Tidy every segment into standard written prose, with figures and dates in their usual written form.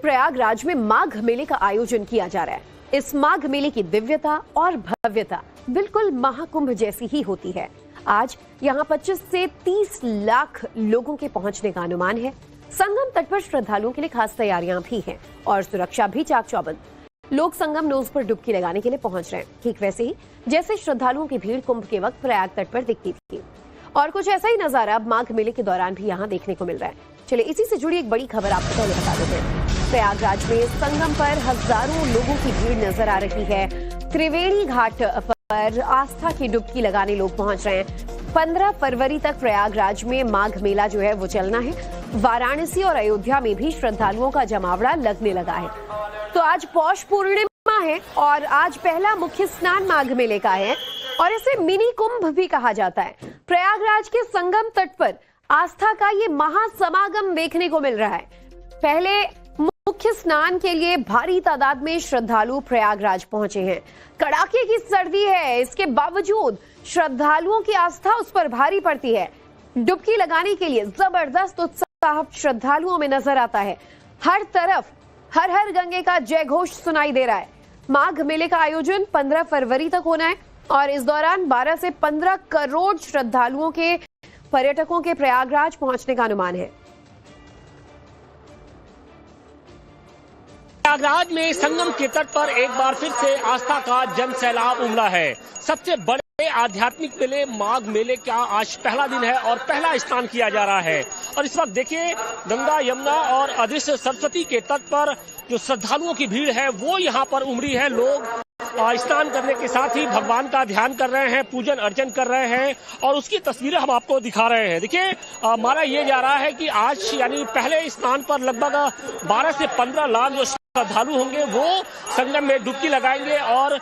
प्रयागराज में माघ मेले का आयोजन किया जा रहा है। इस माघ मेले की दिव्यता और भव्यता बिल्कुल महाकुंभ जैसी ही होती है। आज यहां 25 से 30 लाख लोगों के पहुंचने का अनुमान है। संगम तट पर श्रद्धालुओं के लिए खास तैयारियां भी हैं और सुरक्षा भी चाक चौबंद। लोग संगम नोज पर डुबकी लगाने के लिए पहुंच रहे हैं, ठीक वैसे ही जैसे श्रद्धालुओं की भीड़ कुंभ के वक्त प्रयाग तट पर दिखती थी। और कुछ ऐसा ही नजारा अब माघ मेले के दौरान भी यहाँ देखने को मिल रहा है। चलिए इसी से जुड़ी एक बड़ी खबर आपको पहले बता देते हैं। प्रयागराज में संगम पर हजारों लोगों की भीड़ नजर आ रही है। त्रिवेणी घाट पर आस्था की डुबकी लगाने लोग पहुंच रहे हैं। 15 फरवरी तक प्रयागराज में माघ मेला जो है वो चलना है। वाराणसी और अयोध्या में भी श्रद्धालुओं का जमावड़ा लगने लगा है। तो आज पौष पूर्णिमा है और आज पहला मुख्य स्नान माघ मेले का है और इसे मिनी कुंभ भी कहा जाता है। प्रयागराज के संगम तट पर आस्था का ये महासमागम देखने को मिल रहा है। पहले मुख्य स्नान के लिए भारी तादाद में श्रद्धालु प्रयागराज पहुंचे हैं। कड़ाके की सर्दी है, इसके बावजूद श्रद्धालुओं की आस्था उस पर भारी पड़ती है। डुबकी लगाने के लिए जबरदस्त उत्साह श्रद्धालुओं में नजर आता है। हर तरफ हर हर गंगे का जय घोष सुनाई दे रहा है। माघ मेले का आयोजन 15 फरवरी तक होना है और इस दौरान 12 से 15 करोड़ श्रद्धालुओं के पर्यटकों के प्रयागराज पहुंचने का अनुमान है। प्रयागराज में संगम के तट पर एक बार फिर से आस्था का जन सैलाब उमड़ा है। सबसे बड़े आध्यात्मिक मेले माघ मेले का आज पहला दिन है और पहला स्नान किया जा रहा है। और इस वक्त देखिए गंगा, यमुना और अदृश्य सरस्वती के तट पर जो श्रद्धालुओं की भीड़ है वो यहाँ पर उमड़ी है। लोग स्नान करने के साथ ही भगवान का ध्यान कर रहे हैं, पूजन अर्चन कर रहे हैं और उसकी तस्वीरें हम आपको दिखा रहे हैं। देखिए माना ये जा रहा है कि आज यानी पहले स्नान पर लगभग 12 से 15 लाख जो श्रद्धालु होंगे वो संगम में डुबकी लगाएंगे और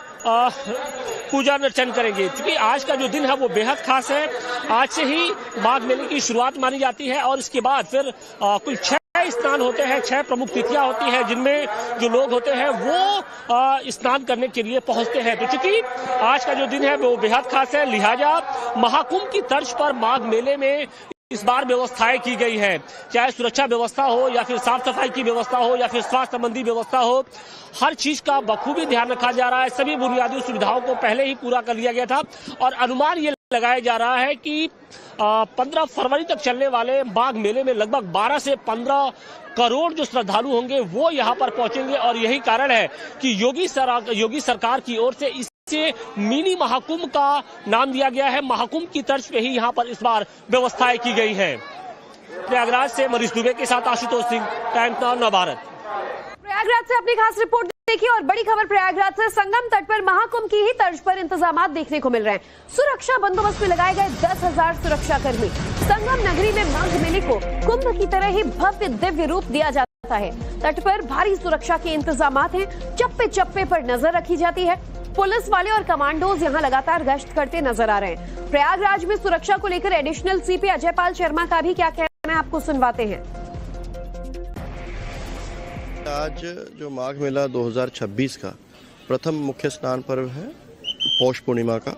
पूजन अर्चन करेंगे। क्योंकि आज का जो दिन है वो बेहद खास है। आज से ही माघ मेले की शुरुआत मानी जाती है और इसके बाद फिर कुल 6 स्नान होते हैं, 6 प्रमुख तिथियां होती हैं जिनमें जो लोग होते हैं वो स्नान करने के लिए पहुंचते हैं। तो चूंकि आज का जो दिन है वो बेहद खास है, लिहाजा महाकुंभ की तर्ज पर माघ मेले में इस बार व्यवस्थाएं की गई है। चाहे सुरक्षा व्यवस्था हो या फिर साफ सफाई की व्यवस्था हो या फिर स्वास्थ्य संबंधी व्यवस्था हो, हर चीज का बखूबी ध्यान रखा जा रहा है। सभी बुनियादी सुविधाओं को पहले ही पूरा कर लिया गया था और अनुमान ये लगाया जा रहा है कि 15 फरवरी तक चलने वाले माघ मेले में लगभग 12 से 15 करोड़ जो श्रद्धालु होंगे वो यहाँ पर पहुंचेंगे। और यही कारण है कि योगी सरकार की ओर से इसे मिनी महाकुंभ का नाम दिया गया है। महाकुंभ की तर्ज पे ही यहाँ पर इस बार व्यवस्थाएं की गई हैं। प्रयागराज से मनीष दुबे के साथ आशुतोष सिंह, टाइम्स नाउ नवभारत। प्रयागराज से अपनी खास रिपोर्ट देखिए और बड़ी खबर प्रयागराज से संगम तट पर महाकुंभ की ही तर्ज पर इंतजामात देखने को मिल रहे हैं। सुरक्षा बंदोबस्त में लगाए गए 10,000 सुरक्षा कर्मी। संगम नगरी में माघ मेले को कुंभ की तरह ही भव्य दिव्य रूप दिया जाता है। तट पर भारी सुरक्षा के इंतजामात हैं। चप्पे चप्पे पर नजर रखी जाती है। पुलिस वाले और कमांडोज यहाँ लगातार गश्त करते नजर आ रहे हैं। प्रयागराज में सुरक्षा को लेकर एडिशनल सीपी अजय पाल शर्मा का भी क्या कहना है, आपको सुनवाते हैं। आज जो माघ मेला 2026 का प्रथम मुख्य स्नान पर्व है पौष पूर्णिमा का,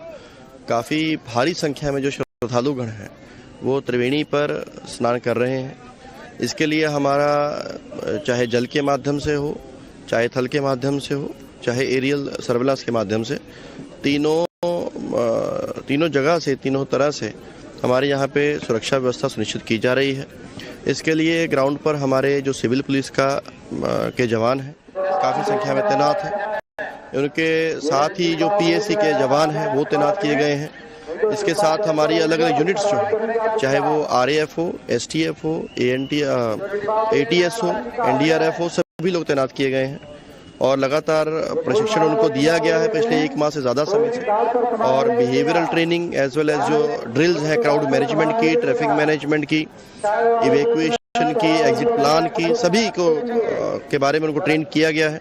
काफ़ी भारी संख्या में जो श्रद्धालुगण हैं वो त्रिवेणी पर स्नान कर रहे हैं। इसके लिए हमारा चाहे जल के माध्यम से हो, चाहे थल के माध्यम से हो, चाहे एरियल सर्विलांस के माध्यम से, तीनों जगह से, तीनों तरह से हमारे यहाँ पे सुरक्षा व्यवस्था सुनिश्चित की जा रही है। इसके लिए ग्राउंड पर हमारे जो सिविल पुलिस के जवान हैं काफ़ी संख्या में तैनात हैं। उनके साथ ही जो पीएसी के जवान हैं वो तैनात किए गए हैं। इसके साथ हमारी अलग अलग यूनिट्स जो हैं, चाहे वो आरएएफ हो, एसटीएफ हो, एटीएस हो, एनडीआरएफ हो, सभी लोग तैनात किए गए हैं और लगातार प्रशिक्षण उनको दिया गया है पिछले 1 माह से ज़्यादा समय से। और behavioural training as well as जो ड्रिल्स है क्राउड मैनेजमेंट की, ट्रैफिक मैनेजमेंट की, इवैक्यूएशन की, एग्जिट प्लान की, सभी को के बारे में उनको ट्रेन किया गया है।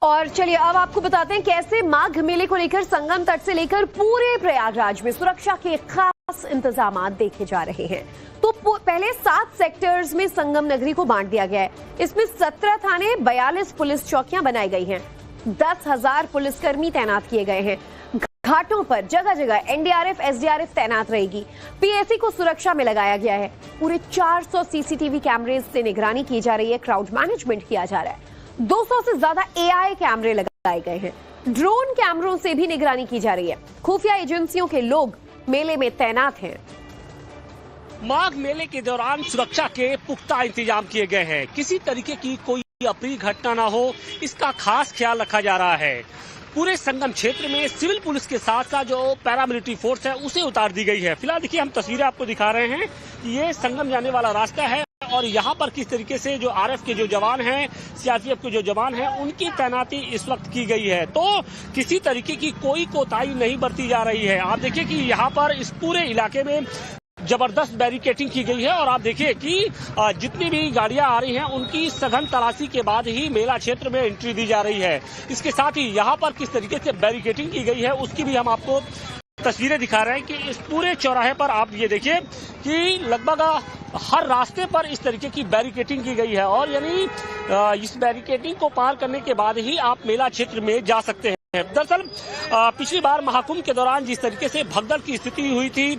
और चलिए अब आपको बताते हैं कैसे माघ मेले को लेकर संगम तट से लेकर पूरे प्रयागराज में सुरक्षा के खास इंतजामात देखे जा रहे हैं। तो पहले 7 सेक्टर्स में संगम नगरी को बांट दिया गया है। इसमें 17 थाने, 42 पुलिस चौकियां बनाई गई हैं। 10,000 पुलिसकर्मी तैनात किए गए हैं। घाट घाटों पर जगह जगह एनडीआरएफ, एसडीआरएफ तैनात रहेगी। पीएसी को सुरक्षा में लगाया गया है। पूरे 400 सीसीटीवी कैमरे से निगरानी की जा रही है, क्राउड मैनेजमेंट किया जा रहा है। 200 से ज्यादा एआई कैमरे लगाए गए हैं। ड्रोन कैमरों से भी निगरानी की जा रही है। खुफिया एजेंसियों के लोग मेले में तैनात हैं। माघ मेले के दौरान सुरक्षा के पुख्ता इंतजाम किए गए हैं। किसी तरीके की कोई अप्रिय घटना ना हो, इसका खास ख्याल रखा जा रहा है। पूरे संगम क्षेत्र में सिविल पुलिस के साथ साथ जो पैरामिलिट्री फोर्स है उसे उतार दी गई है। फिलहाल देखिए, हम तस्वीरें आपको दिखा रहे हैं। ये संगम जाने वाला रास्ता है और यहाँ पर किस तरीके से जो आरएफ के जो जवान हैं, सीआरपीएफ के जो जवान हैं, उनकी तैनाती इस वक्त की गई है। तो किसी तरीके की कोई कोताही नहीं बरती जा रही है। आप देखिए कि यहाँ पर इस पूरे इलाके में जबरदस्त बैरिकेटिंग की गई है और आप देखिए कि जितनी भी गाड़ियां आ रही हैं उनकी सघन तलाशी के बाद ही मेला क्षेत्र में एंट्री दी जा रही है। इसके साथ ही यहाँ पर किस तरीके से बैरिकेटिंग की गई है उसकी भी हम आपको तस्वीरें दिखा रहे हैं कि इस पूरे चौराहे पर आप ये देखिए कि लगभग हर रास्ते पर इस तरीके की बैरिकेटिंग की गई है और यानी इस बैरिकेटिंग को पार करने के बाद ही आप मेला क्षेत्र में जा सकते हैं। दरअसल पिछली बार महाकुंभ के दौरान जिस तरीके से भगदड़ की स्थिति हुई थी,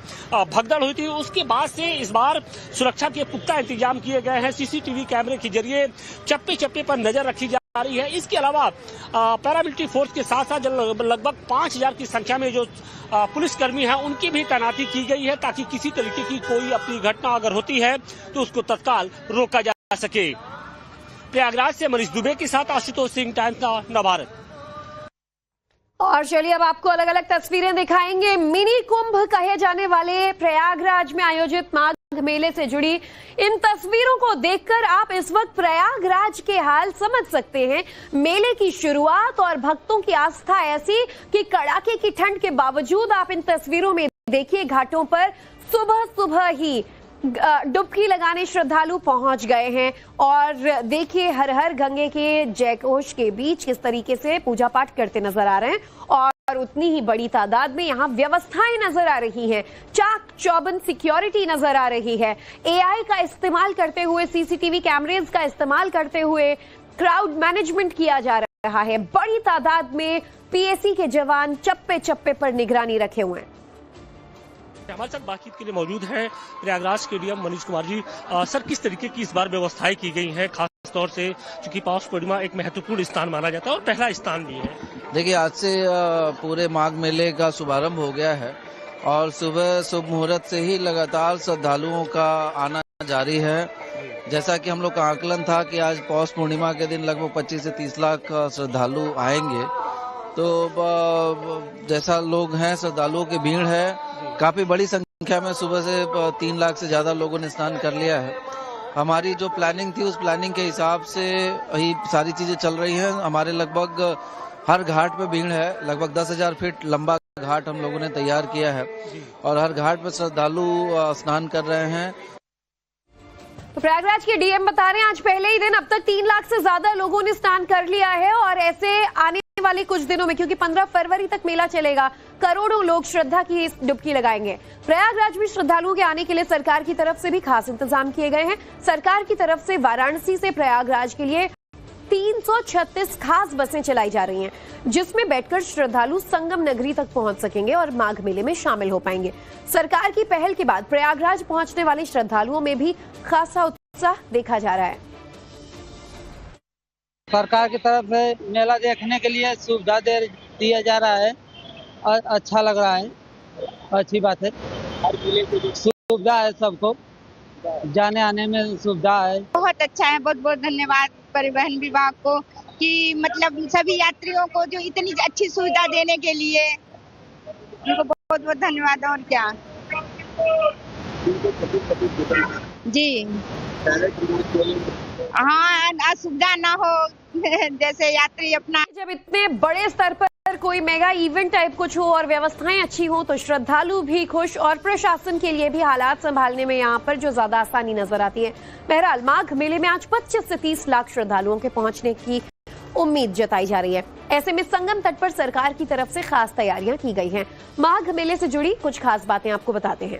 उसके बाद से इस बार सुरक्षा के पुख्ता इंतजाम किए गए हैं। सीसीटीवी कैमरे के जरिए चप्पे चप्पे पर नजर रखी जा रही है। इसके अलावा पैरामिलिट्री फोर्स के साथ साथ लगभग 5000 की संख्या में जो पुलिसकर्मी हैं उनकी भी तैनाती की गई है ताकि किसी तरीके की कोई अपनी घटना अगर होती है तो उसको तत्काल रोका जा सके। प्रयागराज से मनीष दुबे के साथ आशुतोष सिंह, टाइम्स नव भारत। और चलिए अब आपको अलग अलग तस्वीरें दिखाएंगे। मिनी कुंभ कहे जाने वाले प्रयागराज में आयोजित माघ मेले से जुड़ी इन तस्वीरों को देखकर आप इस वक्त प्रयागराज के हाल समझ सकते हैं। मेले की शुरुआत और भक्तों की आस्था ऐसी कि कड़ाके की ठंड के बावजूद आप इन तस्वीरों में देखिए घाटों पर सुबह सुबह ही डुबकी लगाने श्रद्धालु पहुंच गए हैं और देखिए हर हर गंगे के जयघोष के बीच किस तरीके से पूजा पाठ करते नजर आ रहे हैं और उतनी ही बड़ी तादाद में यहाँ व्यवस्थाएं नजर आ रही हैं। चाक चौबंद सिक्योरिटी नजर आ रही है। एआई का इस्तेमाल करते हुए, सीसीटीवी कैमरेज का इस्तेमाल करते हुए क्राउड मैनेजमेंट किया जा रहा है। बड़ी तादाद में पीएसी के जवान चप्पे चप्पे पर निगरानी रखे हुए हैं। हमारे साथ बातचीत के लिए मौजूद हैं प्रयागराज के डीएम मनीष कुमार जी। सर, किस तरीके की इस बार व्यवस्थाएं की गई हैं, खास तौर से चूंकि पौष पूर्णिमा एक महत्वपूर्ण स्थान माना जाता है और पहला स्थान भी है। देखिए, आज से पूरे माघ मेले का शुभारंभ हो गया है और सुबह शुभ मुहूर्त से ही लगातार श्रद्धालुओं का आना जारी है। जैसा कि हम लोग का आकलन था कि आज पौष पूर्णिमा के दिन लगभग 25 से 30 लाख श्रद्धालु आएंगे, तो जैसा लोग हैं, श्रद्धालुओं की भीड़ है। काफी बड़ी संख्या में सुबह से 3 लाख से ज्यादा लोगों ने स्नान कर लिया है। हमारी जो प्लानिंग थी उस प्लानिंग के हिसाब से ही सारी चीजें चल रही हैं। हमारे लगभग हर घाट पे भीड़ है। लगभग 10,000 फीट लंबा घाट हम लोगों ने तैयार किया है और हर घाट पे श्रद्धालु स्नान कर रहे हैं। तो प्रयागराज के डीएम बता रहे हैं आज पहले ही दिन अब तक 3 लाख से ज्यादा लोगों ने स्नान कर लिया है और ऐसे आने वाले कुछ दिनों में, क्योंकि 15 फरवरी तक मेला चलेगा, करोड़ों लोग श्रद्धा की डुबकी लगाएंगे। प्रयागराज में श्रद्धालुओं के आने के लिए सरकार की तरफ से भी खास इंतजाम किए गए हैं। सरकार की तरफ से वाराणसी से प्रयागराज के लिए 336 खास बसें चलाई जा रही हैं, जिसमें बैठकर श्रद्धालु संगम नगरी तक पहुंच सकेंगे और माघ मेले में शामिल हो पाएंगे। सरकार की पहल के बाद प्रयागराज पहुंचने वाले श्रद्धालुओं में भी खासा उत्साह देखा जा रहा है। सरकार की तरफ से मेला देखने के लिए सुविधा दिया जा रहा है और अच्छा लग रहा है, अच्छी बात है। सुविधा है, सबको जाने आने में सुविधा है। बहुत अच्छा है। बहुत बहुत धन्यवाद परिवहन विभाग को कि मतलब सभी यात्रियों को जो इतनी अच्छी सुविधा देने के लिए उनको बहुत बहुत धन्यवाद। और क्या जी, हाँ, असुविधा ना हो जैसे यात्री अपना। जब इतने बड़े स्तर पर कोई मेगा इवेंट टाइप कुछ हो और व्यवस्थाएं अच्छी हो तो श्रद्धालु भी खुश और प्रशासन के लिए भी हालात संभालने में यहाँ पर जो ज्यादा आसानी नजर आती है। बहरहाल माघ मेले में आज 25 से 30 लाख श्रद्धालुओं के पहुंचने की उम्मीद जताई जा रही है। ऐसे में संगम तट पर सरकार की तरफ से खास तैयारियां की गई हैं। माघ मेले से जुड़ी कुछ खास बातें आपको बताते हैं।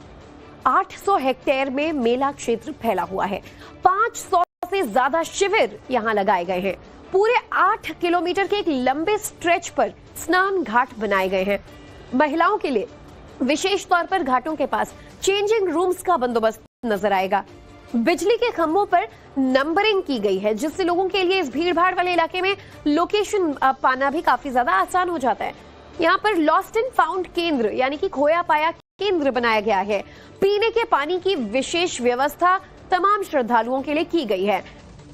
800 हेक्टेयर में मेला क्षेत्र फैला हुआ है। 500 से ज्यादा शिविर यहाँ लगाए गए हैं। पूरे 8 किलोमीटर के एक लंबे स्ट्रेच पर स्नान घाट बनाए गए हैं। महिलाओं के लिए विशेष तौर पर घाटों के पास चेंजिंग रूम्स का बंदोबस्त नजर आएगा। बिजली के खंभों पर नंबरिंग की गई है, जिससे लोगों के लिए इस भीड़भाड़ वाले इलाके में लोकेशन पाना भी काफी ज्यादा आसान हो जाता है। यहाँ पर लॉस्ट एंड फाउंड केंद्र यानी कि खोया पाया केंद्र बनाया गया है। पीने के पानी की विशेष व्यवस्था तमाम श्रद्धालुओं के लिए की गई है।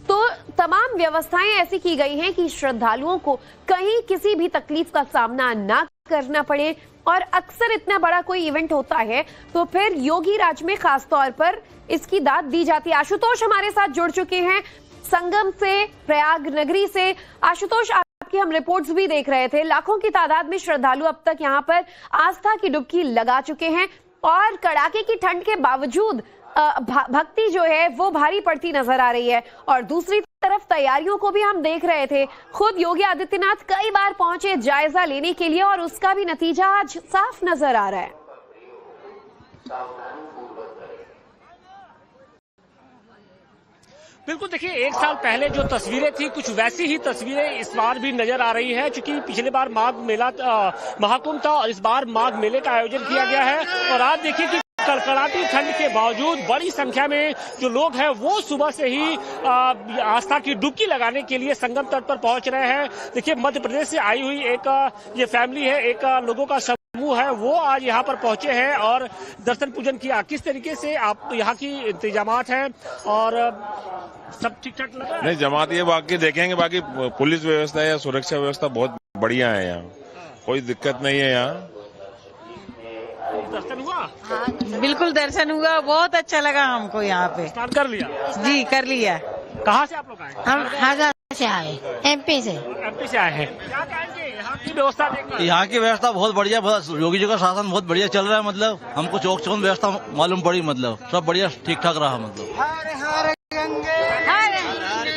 तो तमाम व्यवस्थाएं ऐसी की गई हैं कि श्रद्धालुओं को कहीं किसी भी तकलीफ का सामना ना करना पड़े। और अक्सर इतना बड़ा कोई इवेंट होता है तो फिर योगी राज में खास तौर पर इसकी दाद दी जाती है। आशुतोष हमारे साथ जुड़ चुके हैं संगम से, प्रयाग नगरी से। आशुतोष, आपकी हम रिपोर्ट्स भी देख रहे थे, लाखों की तादाद में श्रद्धालु अब तक यहाँ पर आस्था की डुबकी लगा चुके हैं और कड़ाके की ठंड के बावजूद भक्ति जो है वो भारी पड़ती नजर आ रही है। और दूसरी तरफ तैयारियों को भी हम देख रहे थे। खुद योगी आदित्यनाथ कई बार पहुंचे जायजा लेने के लिए और उसका भी नतीजा आज साफ नजर आ रहा है। बिल्कुल, देखिए एक साल पहले जो तस्वीरें थी कुछ वैसी ही तस्वीरें इस बार भी नजर आ रही है, क्योंकि पिछले बार माघ मेला महाकुंभ था और इस बार माघ मेले का आयोजन किया गया है। और आज देखिए कि कड़कड़ाती ठंड के बावजूद बड़ी संख्या में जो लोग हैं वो सुबह से ही आस्था की डुबकी लगाने के लिए संगम तट पर पहुंच रहे हैं। देखिए मध्य प्रदेश से आई हुई एक ये फैमिली है, एक लोगों का समूह है, वो आज यहाँ पर पहुंचे हैं और दर्शन पूजन किया। किस तरीके से आप यहाँ की इंतजामात हैं और सब ठीक ठाक लग रहा है? नहीं, जमात ये बाकी देखेंगे, बाकी पुलिस व्यवस्था या सुरक्षा व्यवस्था बहुत बढ़िया है, यहाँ कोई दिक्कत नहीं है। यहाँ दर्शन हुआ? हाँ, बिल्कुल दर्शन हुआ, बहुत अच्छा लगा हमको यहाँ पे। स्नान कर लिया? जी कर लिया। कहाँ से आप लोग आए? हम हज़ार से आए, एमपी से। एमपी से आए हैं। क्या कहेंगे यहाँ की व्यवस्था देखकर? यहाँ की व्यवस्था बहुत बढ़िया, योगी जी का शासन बहुत बढ़िया चल रहा है। मतलब हमको चौक चौन व्यवस्था मालूम पड़ी, मतलब सब बढ़िया ठीक ठाक रहा। मतलब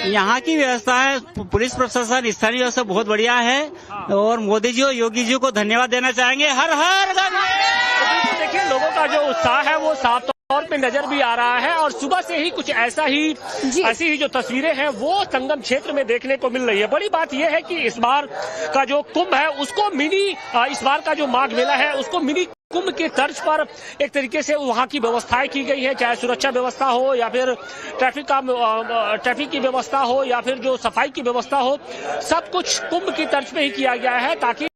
यहाँ की व्यवस्था है, पुलिस प्रशासन स्थानीय व्यवस्था बहुत बढ़िया है और मोदी जी और योगी जी को धन्यवाद देना चाहेंगे। हर हर गंगे। देखिए लोगों का जो उत्साह है वो साफ तौर पे नजर भी आ रहा है और सुबह से ही कुछ ऐसी ही जो तस्वीरें हैं वो संगम क्षेत्र में देखने को मिल रही है। बड़ी बात यह है कि इस बार का जो कुंभ है उसको इस बार का जो माघ मेला है उसको मिनी कुंभ के तर्ज पर एक तरीके से वहां की व्यवस्थाएं की गई है, चाहे सुरक्षा व्यवस्था हो या फिर ट्रैफिक की व्यवस्था हो या फिर जो सफाई की व्यवस्था हो, सब कुछ कुंभ की तर्ज पे ही किया गया है ताकि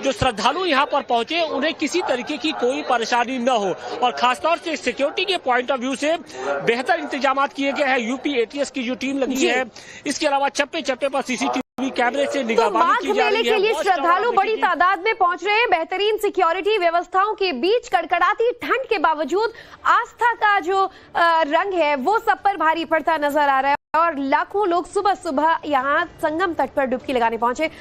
जो श्रद्धालु यहाँ पर पहुंचे उन्हें किसी तरीके की कोई परेशानी न हो। और खासतौर से सिक्योरिटी के पॉइंट ऑफ व्यू से बेहतर इंतजाम किए गए हैं। यूपी एटीएस की जो टीम लगी है, इसके अलावा चप्पे चप्पे पर सीसीटीवी कैमरे से निगरानी की जा रही है। के लिए श्रद्धालु बड़ी तादाद में पहुंच रहे हैं। बेहतरीन सिक्योरिटी व्यवस्थाओं के बीच कड़कड़ाती ठंड के बावजूद आस्था का जो रंग है वो सब पर भारी पड़ता नजर आ रहा है और लाखों लोग सुबह सुबह यहाँ संगम तट पर डुबकी लगाने पहुंचे।